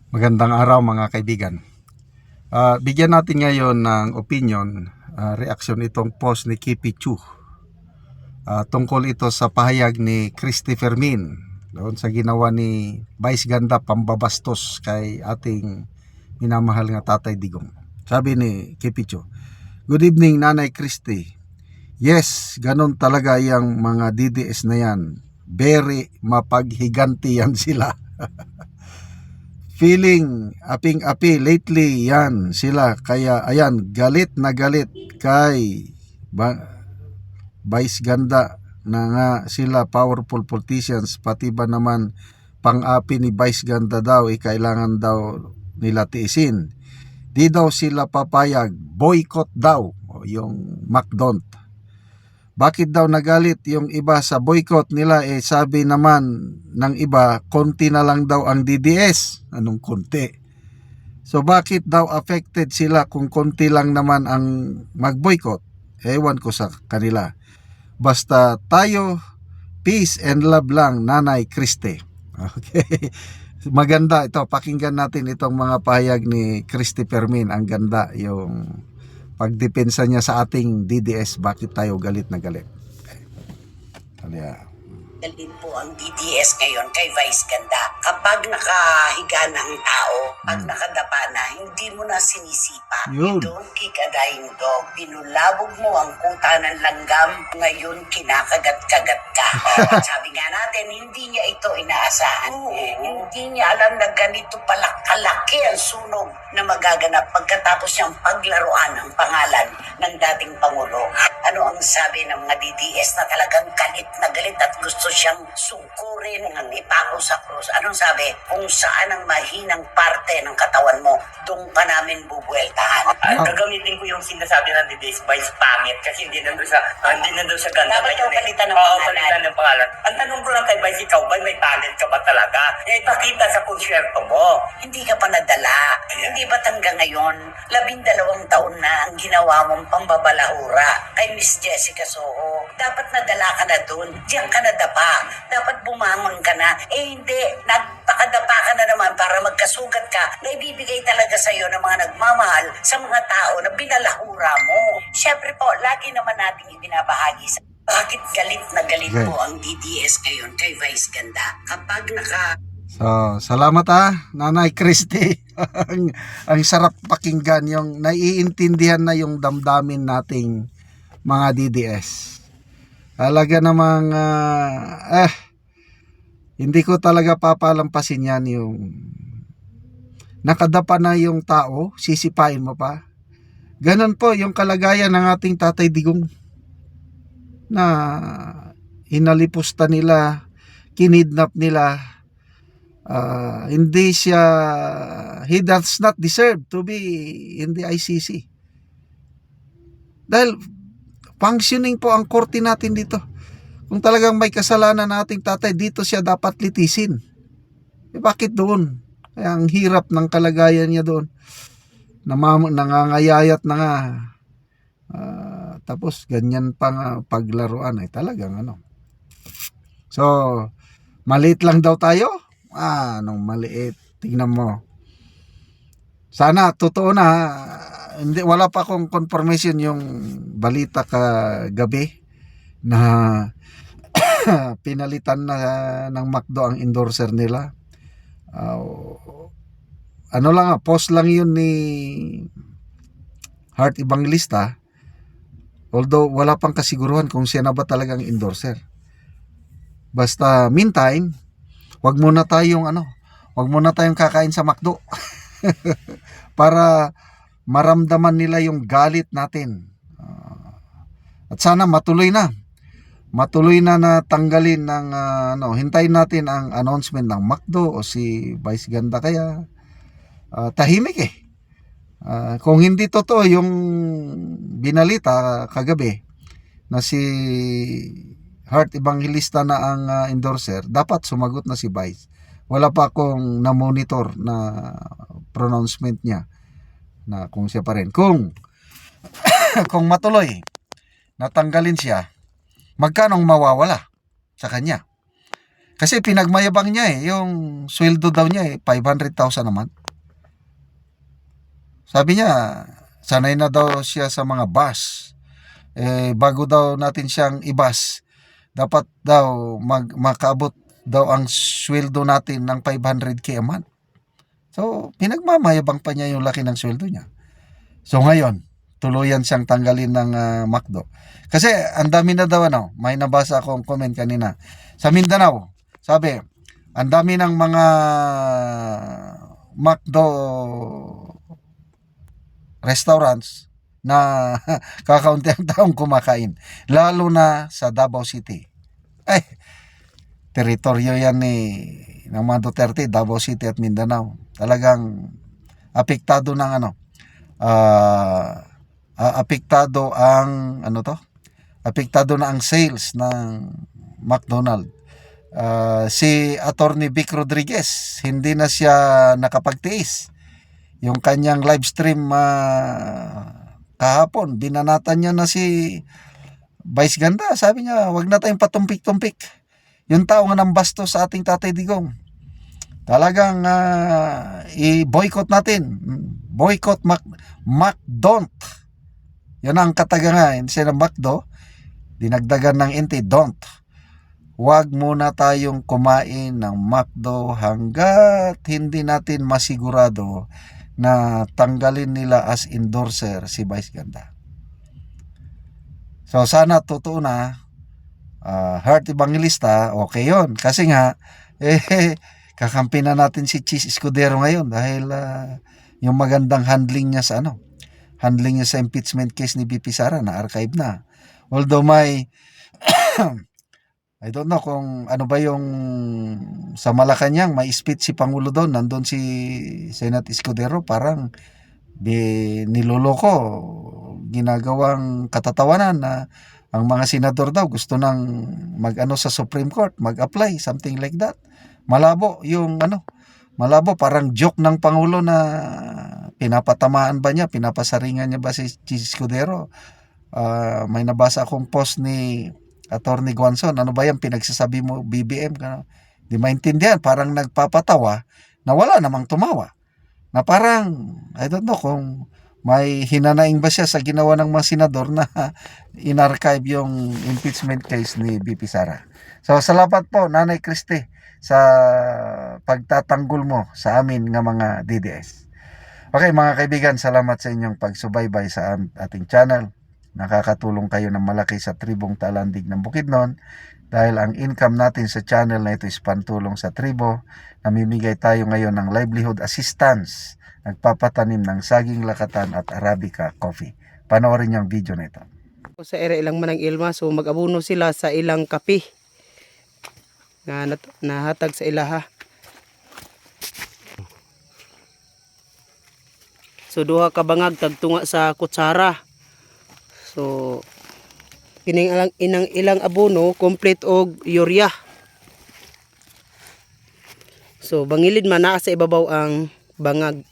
Magandang araw mga kaibigan. Bigyan natin ngayon ng opinion, reaksyon itong post ni Kipi Chu. Tungkol ito sa pahayag ni Christy Fermin doon sa ginawa ni Vice Ganda pambabastos kay ating minamahal nga Tatay Digong. Sabi ni Kipi Chu, "Good evening Nanay Christy. Yes, ganun talaga yung mga DDS na yan. Very mapaghiganti yan sila." Feeling aping-api lately yan sila, kaya ayan galit na galit kay Vice Ganda na nga sila powerful politicians, pati ba naman pang-api ni Vice Ganda daw kailangan daw nila tiisin. Di daw sila papayag, boycott daw yung McDonald. Bakit daw nagalit yung iba sa boycott nila? Sabi naman ng iba, konti na lang daw ang DDS. Anong konti? So bakit daw affected sila kung konti lang naman ang mag-boycott? Ewan ko sa kanila. Basta tayo, peace and love lang, Nanay Christy. Okay. Maganda ito. Pakinggan natin itong mga pahayag ni Christy Fermin. Ang ganda yung pagdepensa niya sa ating DDS, bakit tayo galit na galit. Galit po ang DDS ngayon kay Vice Ganda. Kapag nakahiga na ang tao, pag nakadapa na, hindi mo na sinisipa. Yun. You don't kick a dying dog. Pinulabog mo ang kuta ng langgam, ngayon kinakagat-kagat ka. At sabi nga natin, hindi niya ito inaasahan. Hindi niya alam na ganito pala kalaki ang sunog na magaganap pagkatapos niyang paglaruan ang pangalan ng dating Pangulo. Ano ang sabi ng mga DDS na talagang galit na galit at gusto siyang sungkurin ng ipako sa krus? Anong sabi? Kung saan ang mahinang parte ng katawan mo, doon ka namin bubueltahan. Gagamitin ko yung sinasabi ng DDS Vice pangit kasi hindi nandun sa ganda. Dapat yung palitan ng Oo, pangalan. palitan ng pangalan. Ang tanong ko lang kay Vice, ikaw ba may talent ka ba talaga? Ipakita sa konsyerto mo. Hindi ka pa nadala. Hindi ba't hanggang ngayon, 12 taon na ang ginawa mong pambabalahura kay Miss Jessica Soho. Dapat nadala ka na dun. Diyan ka nadapa. Dapat bumangon ka na. Hindi. Nagpakadapa ka na naman para magkasugat ka na ibibigay talaga sa'yo ng mga nagmamahal sa mga tao na binalahura mo. Siyempre po, lagi naman natin ibinabahagi sa bakit galit na galit po ang DDS ngayon kay Vice Ganda. Kapag So, salamat Nanay Christy. ang sarap pakinggan yung naiintindihan na yung damdamin nating mga DDS. Talaga namang hindi ko talaga papalampasin yan yung nakadapa na yung tao, sisipain mo pa. Ganon po yung kalagayan ng ating Tatay Digong na hinalipusta nila, kinidnap nila. Hindi siya, he does not deserve to be in the ICC. Dahil functioning po ang korte natin dito. Kung talagang may kasalanan na ating tatay, dito siya dapat litisin. Bakit doon? Kaya ang hirap ng kalagayan niya doon. Nangangayayat na nga. Tapos ganyan pang paglaruan talagang ano. So, maliit lang daw tayo? Anong maliit? Tingnan mo. Sana totoo na. Hindi, wala pa akong confirmation yung balita kagabi na pinalitan na ng McDo ang endorser nila. Ano lang post lang yun ni Heart Evangelista. Although wala pang kasiguruhan kung siya na ba talagang endorser. Basta meantime, wag muna tayong kakain sa McDo. Para maramdaman nila yung galit natin. At sana matuloy na tanggalin ng hintayin natin ang announcement ng McDo o si Vice Ganda, kaya tahimik kung hindi totoo yung binalita kagabi na si Heart Evangelista na ang endorser, dapat sumagot na si Vice. Wala pa akong na-monitor na pronouncement niya na kung siya pa rin. Kung matuloy natanggalin siya, magkano mawawala sa kanya? Kasi pinagmayabang niya yung sweldo daw niya 500,000 naman. Sabi niya, sanay na daw siya sa mga bus. Bago daw natin siyang ibas, dapat daw makaabot daw ang sweldo natin ng 500k a month. So, pinagmamayabang pa niya yung laki ng sweldo niya. So, ngayon, tuluyan siyang tanggalin ng McDo. Kasi, ang dami na daw, may nabasa akong comment kanina. Sa Mindanao, sabi, ang dami ng mga McDo restaurants na kakaunti ang taong kumakain. Lalo na sa Davao City. Ay, teritoryo yan ng mga Duterte, Davao City at Mindanao. Talagang apektado ng apektado ang apektado na ang sales ng McDonald. Si Attorney Vic Rodriguez, hindi na siya nakapagtiis. Yung kanyang live stream kahapon, binanatan niya na si Vice Ganda. Sabi niya, wag na tayong patumpik-tumpik. Yung tao nga ng basto sa ating Tatay Digong. Talagang i-boycott natin. Boycott McDon't. Yan ang kataga nga. Instead ng McDo, dinagdagan ng inti, don't. Huwag muna tayong kumain ng McDo hanggat hindi natin masigurado na tanggalin nila as endorser si Vice Ganda. So sana totoo na Heart Evangelista, okay yon. Kasi nga, kakampi na natin si Chis Escudero ngayon dahil yung magandang handling niya sa handling niya sa impeachment case ni BP Sara na archive na. Although may I don't know kung ano ba yung sa Malacanang may speech si Pangulo doon, nandun si Senate Escudero, parang niloloko, ginagawang katatawanan na ang mga senador daw gusto nang sa Supreme Court, mag-apply, something like that. Malabo yung malabo, parang joke ng Pangulo na pinapatamaan ba niya, pinapasaringan niya ba si Escudero. May nabasa akong post ni Attorney Guanzon, ano ba yan pinagsasabi mo BBM? Di maintindihan, parang nagpapatawa na wala namang tumawa. Na parang, I don't know kung may hinanaing ba siya sa ginawa ng mga senador na inarchive yung impeachment case ni BP Sara. So, salamat po, Nanay Christy, sa pagtatanggol mo sa amin nga mga DDS. Okay, mga kaibigan, salamat sa inyong pagsubaybay sa ating channel. Nakakatulong kayo ng malaki sa tribong Talandig ng Bukidnon dahil ang income natin sa channel na ito is pantulong sa tribo. Namimigay tayo ngayon ng livelihood assistance, nagpapatanim ng saging lakatan at Arabica coffee. Panoorin yung video na ito. Sa ere ilang manang ilma, so mag-abuno sila sa ilang kape na nahatag sa ilaha. So duha ka bangag tagtunga sa kutsara. So kining ilang abono complete og urea. So bangilid man naa sa ibabaw ang bangag.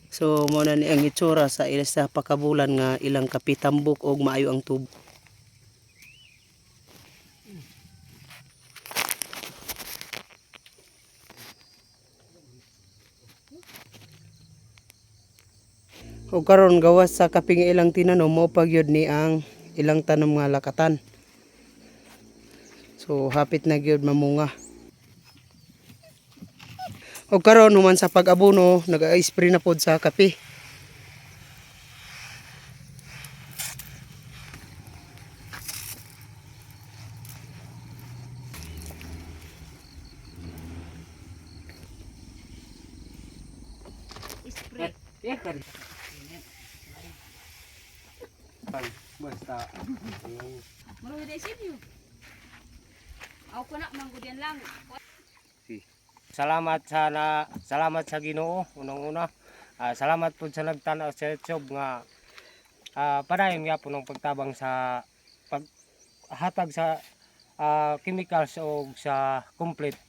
So mo na ni ang itsura sa ila sa pakabulan nga ilang kapitambok og maayo ang tubo. O karon gawas sa kaping ilang tinanom mo pagyud ni ang ilang tanom nga lakatan. So hapit na gyud mamunga. O karon human sa pag-abono nag-spray na pod sa kape. Basta. Marami na isip ako ko na manggudian lang. Salamat sa Ginoo unang-una. Salamat po sa nagtanaw sa YouTube nga padayon nga po ng pagtabang sa paghatag sa chemicals o sa complete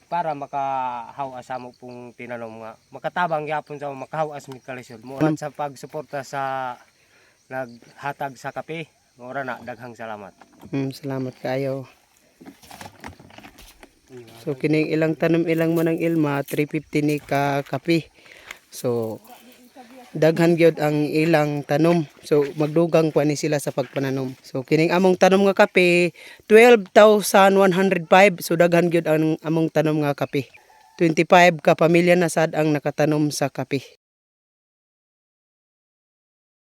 para makahawas sa mo pong tinanom nga makatabang yapon sa makahawas mikalisyon mo sa pagsuporta sa naghatag sa kape. Ora na daghang salamat. Salamat kayo. So kining ilang tanom ilang manang ilma 350 ni ka kape. So daghan gyud ang ilang tanom. So magdugang pa ni sila sa pagpananom. So kining among tanom nga kape 12,105. So daghan gyud ang among tanom nga kape. 25 ka pamilya na sad ang nakatanom sa kape.